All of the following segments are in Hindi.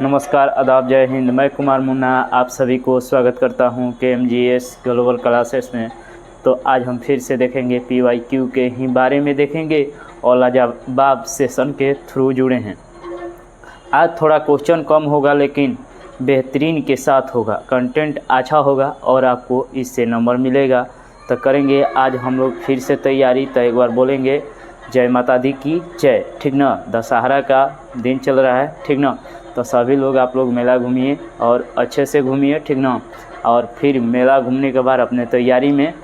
नमस्कार, आदाब, जय हिंद। मैं कुमार मुन्ना आप सभी को स्वागत करता हूं KMGS ग्लोबल क्लासेस में। तो आज हम फिर से देखेंगे PYQ के ही बारे में देखेंगे और लाजवाब सेशन के थ्रू जुड़े हैं। आज थोड़ा क्वेश्चन कम होगा लेकिन बेहतरीन के साथ होगा, कंटेंट अच्छा होगा और आपको इससे नंबर मिलेगा। तो करेंगे आज हम लोग फिर से तैयारी। तो एक बार बोलेंगे जय माता दी की जय, ठीक ना। दशहरा का दिन चल रहा है, ठीक ना। तो सभी लोग आप लोग मेला घूमिए और अच्छे से घूमिए, ठीक ना। और फिर मेला घूमने के बाद अपने तैयारी में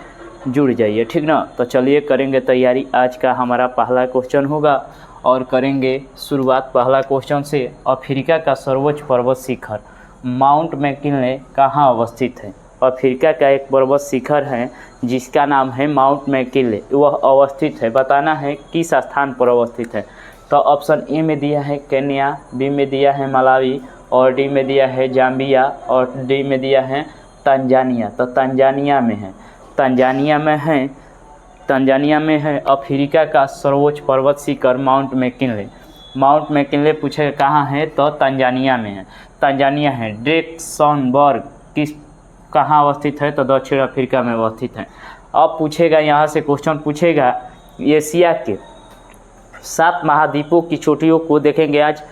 जुड़ जाइए, ठीक ना। तो चलिए करेंगे तैयारी। आज का हमारा पहला क्वेश्चन होगा और करेंगे शुरुआत पहला क्वेश्चन से। अफ्रीका का सर्वोच्च पर्वत शिखर माउंट मैकिनले कहाँ अवस्थित है? अफ्रीका का एक पर्वत शिखर है जिसका नाम है माउंट मैकिनले। वह अवस्थित है, बताना है किस स्थान पर अवस्थित है। तो ऑप्शन ए में दिया है केन्या, बी में दिया है मलावी और डी में दिया है जाम्बिया और डी में दिया है तंजानिया। तो तंजानिया में है अफ्रीका का सर्वोच्च पर्वत शिखर माउंट मैकिनले। माउंट मैकिनले पूछे कहाँ है? तो तंजानिया में है। तंजानिया है। ड्रेक्सनबर्ग कहाँ अवस्थित है? तो दक्षिण अफ्रीका में अवस्थित है। अब पूछेगा यहाँ से क्वेश्चन पूछेगा एशिया के 7 महाद्वीपों की चोटियों को देखेंगे आज,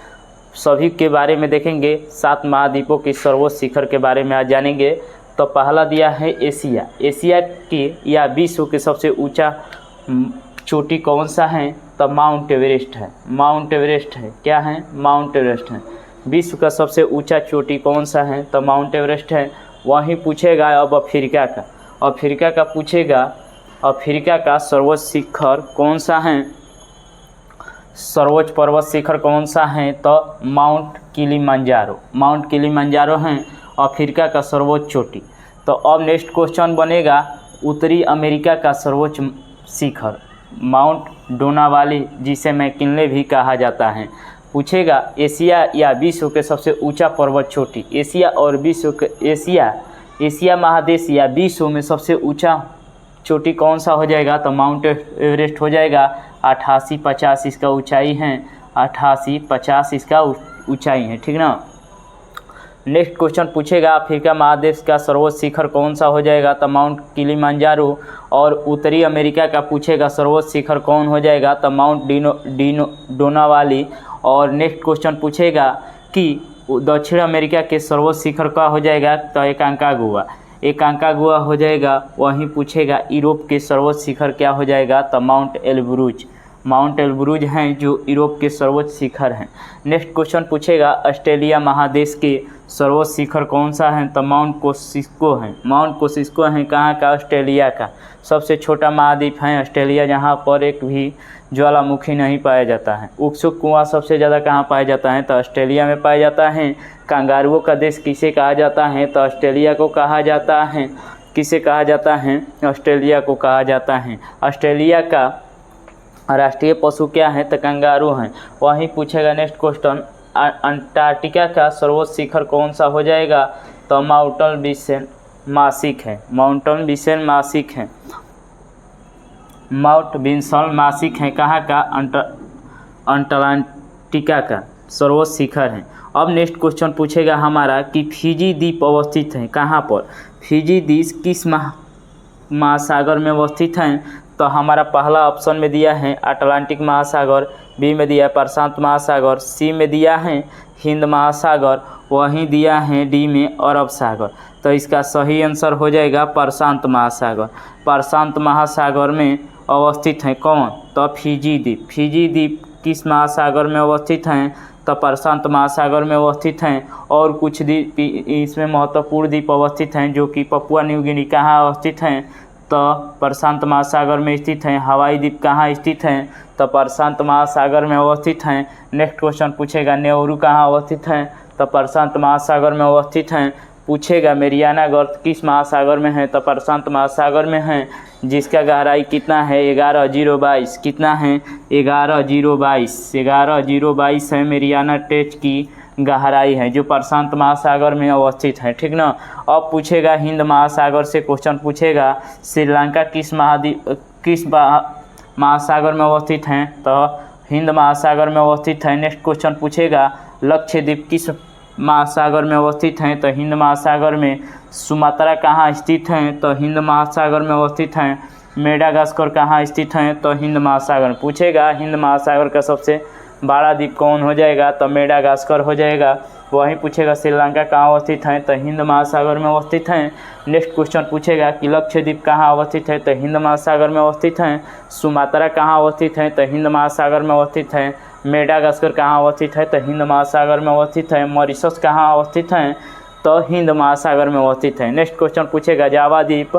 सभी के बारे में देखेंगे। 7 महाद्वीपों के सर्वोच्च शिखर के बारे में आज जानेंगे। तो पहला दिया है एशिया। एशिया के या विश्व के सबसे ऊंचा चोटी कौन सा है? तो माउंट एवरेस्ट है। माउंट एवरेस्ट है। क्या है? माउंट एवरेस्ट है। विश्व का सबसे ऊंचा चोटी कौन सा है? तो माउंट एवरेस्ट है। वहीं पूछेगा अब अफ्रीका का। अफ्रीका का पूछेगा अफ्रीका का सर्वोच्च शिखर कौन सा है? सर्वोच्च पर्वत शिखर कौन सा है? तो माउंट किलिमंजारो। माउंट किलिमंजारो है अफ्रीका का सर्वोच्च चोटी। तो अब नेक्स्ट क्वेश्चन बनेगा उत्तरी अमेरिका का सर्वोच्च शिखर माउंट डोनावाली, जिसे मैकिनले भी कहा जाता है। पूछेगा एशिया या विश्व के सबसे ऊंचा पर्वत चोटी। एशिया और विश्व के एशिया महादेश या विश्व में सबसे ऊंचा चोटी कौन सा हो जाएगा? तो माउंट एवरेस्ट हो जाएगा। 8850 इसका ऊंचाई है। 8850 इसका ऊंचाई है, ठीक ना। नेक्स्ट क्वेश्चन पूछेगा अफ्रीका महादेश का सर्वोच्च शिखर कौन सा हो जाएगा? तो माउंट किलिमंजारो। और उत्तरी अमेरिका का पूछेगा सर्वोच्च शिखर कौन हो जाएगा? तो माउंट डोनावाली। और नेक्स्ट क्वेश्चन पूछेगा कि दक्षिण अमेरिका के सर्वोच्च शिखर का हो जाएगा? तो एकांकागुआ हो जाएगा। वहीं पूछेगा यूरोप के सर्वोच्च शिखर क्या हो जाएगा? तो माउंट एल्ब्रूज। माउंट एल्ब्रूज हैं जो यूरोप के सर्वोच्च शिखर हैं। नेक्स्ट क्वेश्चन पूछेगा ऑस्ट्रेलिया महादेश के सर्वोच्च शिखर कौन सा है? तो माउंट कोसिस्को है। माउंट कोसिस्को है कहाँ का? ऑस्ट्रेलिया का। सबसे छोटा महाद्वीप है ऑस्ट्रेलिया, जहाँ पर एक भी ज्वालामुखी नहीं पाया जाता है। उत्सुक कुआं सबसे ज़्यादा कहाँ पाया जाता है? तो ऑस्ट्रेलिया में पाया जाता है। कंगारुओं का देश किसे कहा जाता है? तो ऑस्ट्रेलिया को कहा जाता है। किसे कहा जाता है? ऑस्ट्रेलिया को कहा जाता है। ऑस्ट्रेलिया का राष्ट्रीय पशु क्या है? तो कंगारू हैं। वहीं पूछेगा नेक्स्ट क्वेश्चन अंटार्कटिका का सर्वोच्च शिखर कौन सा हो जाएगा? तो माउंट विंसेंट मासिक है। माउंट विंसेंट मासिक है। माउंट विंसेंट मासिक है कहाँ का? अंटार्कटिका का सर्वोच्च शिखर है। अब नेक्स्ट क्वेश्चन पूछेगा हमारा कि फिजी द्वीप अवस्थित है कहाँ पर? फिजी द्वीप किस महासागर में अवस्थित हैं? तो हमारा पहला ऑप्शन में दिया है अटलांटिक महासागर, बी में दिया है प्रशांत महासागर, सी में दिया है हिंद महासागर, वहीं दिया है डी में अरब सागर। तो इसका सही आंसर हो जाएगा प्रशांत महासागर। प्रशांत महासागर में अवस्थित है कौन? तो फिजी द्वीप। फिजी द्वीप किस महासागर में अवस्थित हैं? तो प्रशांत महासागर में अवस्थित हैं। और कुछ द्वीप इसमें महत्वपूर्ण द्वीप अवस्थित हैं जो कि पपुआ न्यू गिनी कहाँ अवस्थित हैं? तो प्रशांत महासागर में स्थित हैं। हवाई द्वीप कहाँ स्थित हैं? तो प्रशांत महासागर में अवस्थित हैं। नेक्स्ट क्वेश्चन पूछेगा नेहरू कहाँ अवस्थित हैं? तो प्रशांत महासागर में अवस्थित हैं। पूछेगा मेरियाना गर्त किस महासागर में है? तो प्रशांत महासागर में है, जिसका गहराई कितना है? 11,022। कितना है? 11,022। 11,022 है मेरियाना ट्रेंच की गहराई है, जो प्रशांत महासागर में अवस्थित है, ठीक ना। अब पूछेगा हिंद महासागर से क्वेश्चन पूछेगा श्रीलंका किस महासागर में अवस्थित हैं? तो हिंद महासागर में अवस्थित है। नेक्स्ट क्वेश्चन पूछेगा लक्षद्वीप किस महासागर में अवस्थित हैं? तो हिंद महासागर में। सुमात्रा कहाँ स्थित हैं? तो हिंद महासागर में अवस्थित हैं। मेडागास्कर कहाँ स्थित हैं? तो हिंद महासागर में। पूछेगा हिंद महासागर का सबसे बड़ा द्वीप कौन हो जाएगा? तो मेडागास्कर हो जाएगा। वहीं पूछेगा श्रीलंका कहाँ अवस्थित हैं? तो हिंद महासागर में अवस्थित हैं। नेक्स्ट क्वेश्चन पूछेगा कि लक्षद्वीप कहाँ अवस्थित है? तो हिंद महासागर में अवस्थित हैं। सुमात्रा कहाँ अवस्थित है? तो हिंद महासागर में अवस्थित है। मेडागास्कर कहाँ अवस्थित है? तो हिंद महासागर में अवस्थित है। मॉरिशस कहाँ अवस्थित हैं? तो हिंद महासागर में अवस्थित है। नेक्स्ट क्वेश्चन पूछेगा जावा द्वीप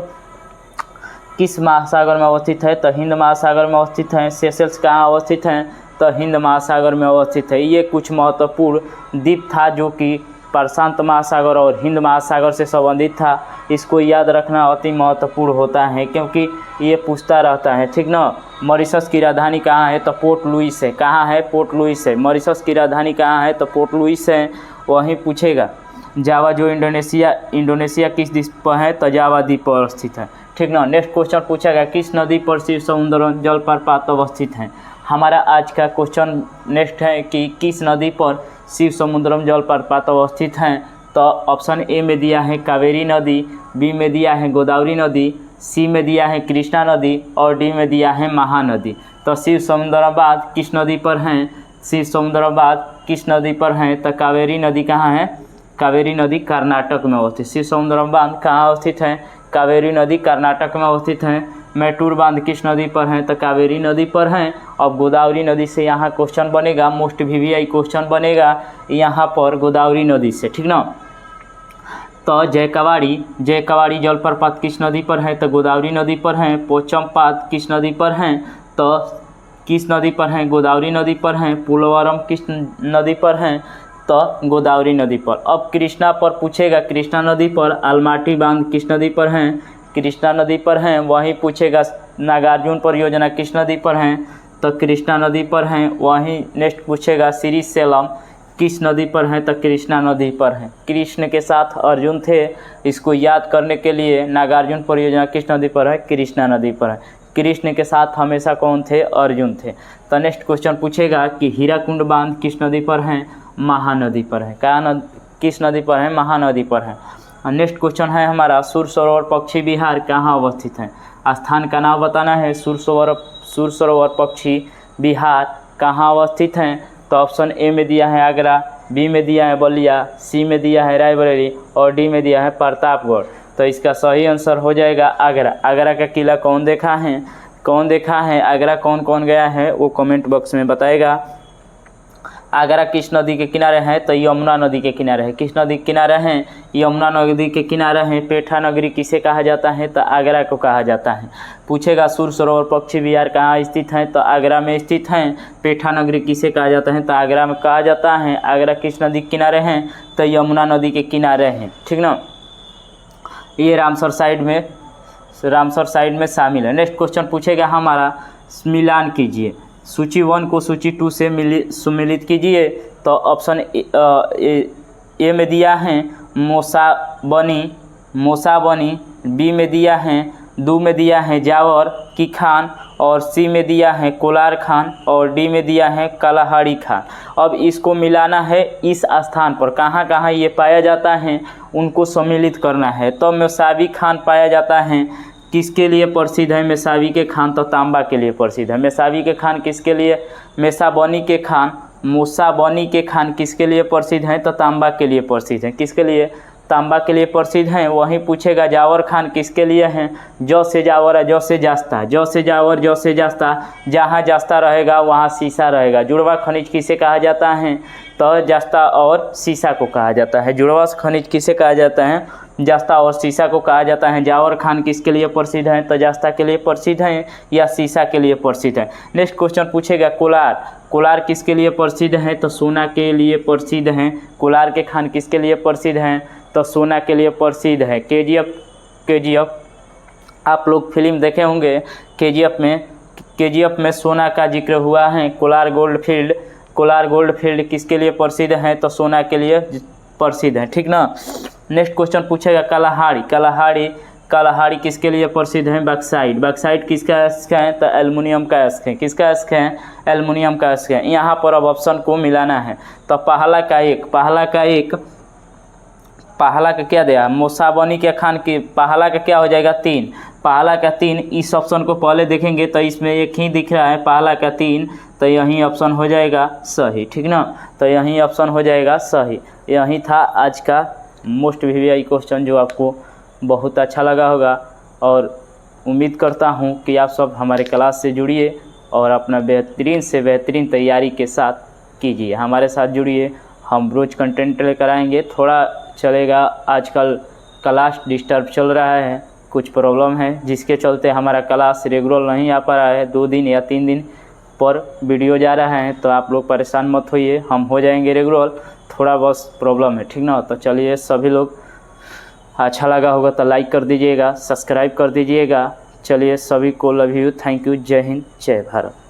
किस महासागर में अवस्थित है? तो हिंद महासागर में अवस्थित हैं। सेशेल्स कहाँ अवस्थित हैं? तो हिंद महासागर में अवस्थित है। ये कुछ महत्वपूर्ण द्वीप था जो कि प्रशांत महासागर और हिंद महासागर से संबंधित था। इसको याद रखना अति महत्वपूर्ण होता है क्योंकि ये पूछता रहता है, ठीक ना। मॉरिशस की राजधानी कहाँ है? तो पोर्ट लुइस है। कहाँ है? पोर्ट लुइस है। मॉरिशस की राजधानी कहाँ है? तो पोर्ट लुइस है। वहीं पूछेगा जावा जो इंडोनेशिया किस द्वीप पर है? तो जावा द्वीप पर स्थित है, ठीक ना। नेक्स्ट क्वेश्चन पूछेगा किस नदी पर शिव समुद्र जलप्रपात अवस्थित हैं? हमारा आज का क्वेश्चन नेक्स्ट है कि किस नदी पर शिव समुद्रम जलप्रपात अवस्थित हैं? तो ऑप्शन ए में दिया है कावेरी नदी, बी में दिया है गोदावरी नदी, सी में दिया है कृष्णा नदी और डी में दिया है महानदी। तो शिव समुद्राबाद किस नदी पर हैं? शिव समुद्राबाद किस नदी पर हैं? तो कावेरी नदी कहाँ है? कावेरी नदी कर्नाटक में अवस्थित। शिव समुद्राबाद कहाँ अवस्थित है? कावेरी नदी कर्नाटक में अवस्थित है। मैटूर बांध किस नदी पर हैं? तो कावेरी नदी पर हैं। अब गोदावरी नदी से यहाँ क्वेश्चन बनेगा, मोस्ट वीवीआई क्वेश्चन बनेगा यहाँ पर गोदावरी नदी से, ठीक ना। तो जयकवाड़ी जलप्रपात किस नदी पर है? तो गोदावरी नदी पर हैं। पोचमपात किस नदी पर हैं? तो किस नदी पर हैं? गोदावरी नदी पर हैं। पुलवरम किस नदी पर हैं? तो गोदावरी नदी पर। अब कृष्णा पर पूछेगा, कृष्णा नदी पर। अलमाटी बांध किस नदी पर हैं? कृष्णा नदी पर हैं। वहीं पूछेगा नागार्जुन परियोजना किस नदी पर हैं? तो कृष्णा नदी पर हैं। वहीं नेक्स्ट पूछेगा श्रीशैलम किस नदी पर हैं? तो कृष्णा नदी पर हैं। कृष्ण के साथ अर्जुन थे, इसको याद करने के लिए नागार्जुन परियोजना किस नदी पर है? कृष्णा नदी पर है। कृष्ण के साथ हमेशा कौन थे? अर्जुन थे। तो नेक्स्ट क्वेश्चन पूछेगा कि हीराकुंड बांध किस नदी पर हैं? महानदी पर है। किस नदी पर है? महानदी पर है। नेक्स्ट क्वेश्चन है हमारा सुर सरोवर पक्षी विहार कहाँ अवस्थित है? स्थान का नाम बताना है। सुर सरोवर पक्षी विहार कहाँ अवस्थित हैं? तो ऑप्शन ए में दिया है आगरा, बी में दिया है बलिया, सी में दिया है रायबरेली और डी में दिया है प्रतापगढ़। तो इसका सही आंसर हो जाएगा आगरा। आगरा का किला कौन देखा है? आगरा कौन कौन गया है वो कमेंट बॉक्स में बताएगा। आगरा किस नदी के किनारे है? तो यमुना नदी के किनारे है। किस नदी के किनारे हैं? यमुना नदी के किनारे हैं। पेठा नगरी किसे कहा जाता है? तो आगरा को कहा जाता है। पूछेगा सुर सरोवर पक्षी विहार कहाँ स्थित हैं? तो आगरा में स्थित हैं। पेठा नगरी किसे कहा जाता है? तो आगरा में कहा जाता है। आगरा किस नदी के किनारे हैं? तो यमुना नदी के किनारे हैं, ठीक ना। ये रामसर साइड में शामिल है। नेक्स्ट क्वेश्चन पूछेगा हमारा मिलान कीजिए, सूची 1 को सूची 2 से सम्मिलित कीजिए। तो ऑप्शन ए में दिया है मोसाबनी, बी में दिया है, दो में दिया है जावर की खान और सी में दिया है कोलार खान और डी में दिया है कलाहाड़ी खान। अब इसको मिलाना है इस स्थान पर कहाँ कहाँ ये पाया जाता है उनको सम्मिलित करना है। तो मौसावी खान पाया जाता है, किसके लिए प्रसिद्ध है? मेसावी के खान तो तांबा के लिए प्रसिद्ध है। मेसावी के खान किसके लिए? मोसाबनी के खान किसके लिए प्रसिद्ध हैं? तो तांबा के लिए प्रसिद्ध हैं। किसके लिए? तांबा के लिए प्रसिद्ध हैं। वहीं पूछेगा जावर खान किसके लिए हैं? जौ से जावर है, जौ से जास्ता, जौ से जावर, जौ से जास्ता। जहाँ जास्ता रहेगा वहाँ सीसा रहेगा। जुड़वा खनिज किसे कहा जाता है? तो जास्ता और सीसा को कहा जाता है। जुड़वा खनिज किसे कहा जाता है? जास्ता और सीसा को कहा जाता है। जावर खान किसके लिए प्रसिद्ध हैं? तो जास्ता के लिए प्रसिद्ध हैं या सीसा के लिए प्रसिद्ध हैं। नेक्स्ट क्वेश्चन पूछेगा कोलार किसके लिए प्रसिद्ध हैं? तो सोना के लिए प्रसिद्ध हैं। कोलार के खान किसके लिए प्रसिद्ध हैं? तो सोना के लिए प्रसिद्ध है। केजीएफ आप लोग फिल्म देखे होंगे। केजीएफ में सोना का जिक्र हुआ है। कोलार गोल्ड फील्ड किसके लिए प्रसिद्ध हैं? तो सोना के लिए प्रसिद्ध है, ठीक ना। नेक्स्ट क्वेश्चन पूछेगा कलाहाड़ी कलहाड़ी किसके लिए प्रसिद्ध है? बक्साइट। बक्साइट किसका अयस्क है? तो एल्युमिनियम का अयस्क है। किसका अयस्क है? एल्युमिनियम का अयस्क है। यहाँ पर अब ऑप्शन को मिलाना है। तो पहला का क्या दिया? मोसाबनी के खान की पहला का क्या हो जाएगा? 3। पहला का 3। इस ऑप्शन को पहले देखेंगे तो इसमें एक ही दिख रहा है, पहला का 3, तो यही ऑप्शन हो जाएगा सही, ठीक ना। तो यही ऑप्शन हो जाएगा सही। यही था आज का मोस्ट वीवीआई क्वेश्चन, जो आपको बहुत अच्छा लगा होगा और उम्मीद करता हूँ कि आप सब हमारे क्लास से जुड़िए और अपना बेहतरीन से बेहतरीन तैयारी के साथ कीजिए। हमारे साथ जुड़िए, हम रोज़ कंटेंट लेकर आएंगे। थोड़ा चलेगा, आजकल क्लास डिस्टर्ब चल रहा है, कुछ प्रॉब्लम है जिसके चलते हमारा क्लास रेगुलर नहीं आ पा रहा है। 2 दिन या 3 दिन पर वीडियो जा रहा है, तो आप लोग परेशान मत होइए, हम हो जाएंगे रेगुलर। थोड़ा बस प्रॉब्लम है, ठीक ना। तो चलिए, सभी लोग अच्छा लगा होगा तो लाइक कर दीजिएगा, सब्सक्राइब कर दीजिएगा। चलिए, सभी को लव यू, थैंक यू, जय हिंद, जय भारत।